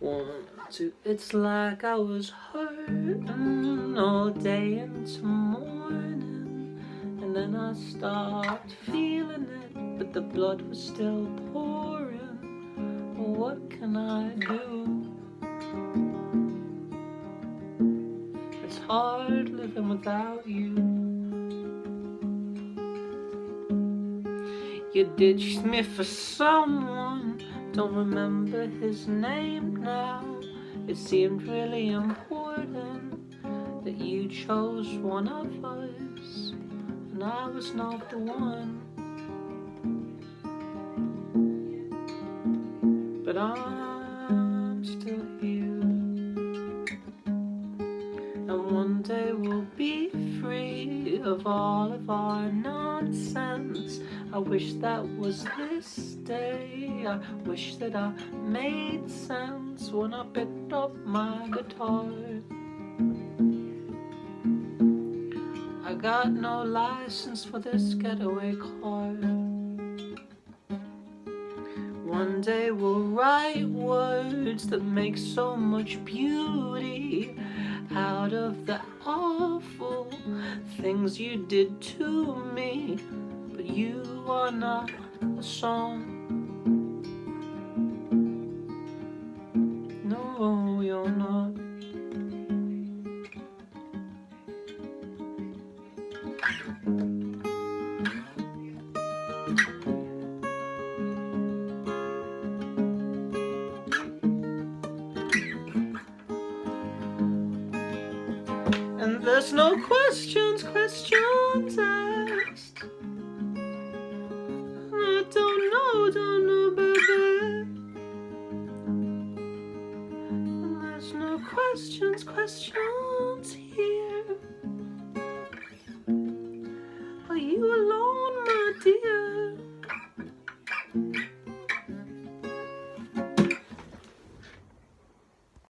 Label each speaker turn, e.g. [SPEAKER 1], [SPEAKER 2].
[SPEAKER 1] 1, 2. It's like I was hurting all day into morning, and then I stopped feeling it, but the blood was still pouring. What can I do? It's hard living without you. You ditched me for someone, don't remember his name now. It seemed really important that you chose one of us, and I was not the one. But I'm still here, and one day we'll be free of all of our nonsense. I wish that was this day. I wish that I made sense when I picked up my guitar. I got no license for this getaway car. One day we'll write words that make so much beauty out of the awful things you did to me. But you are not a song. No, you're not. And there's no questions asked. I don't know, baby. And there's no questions here.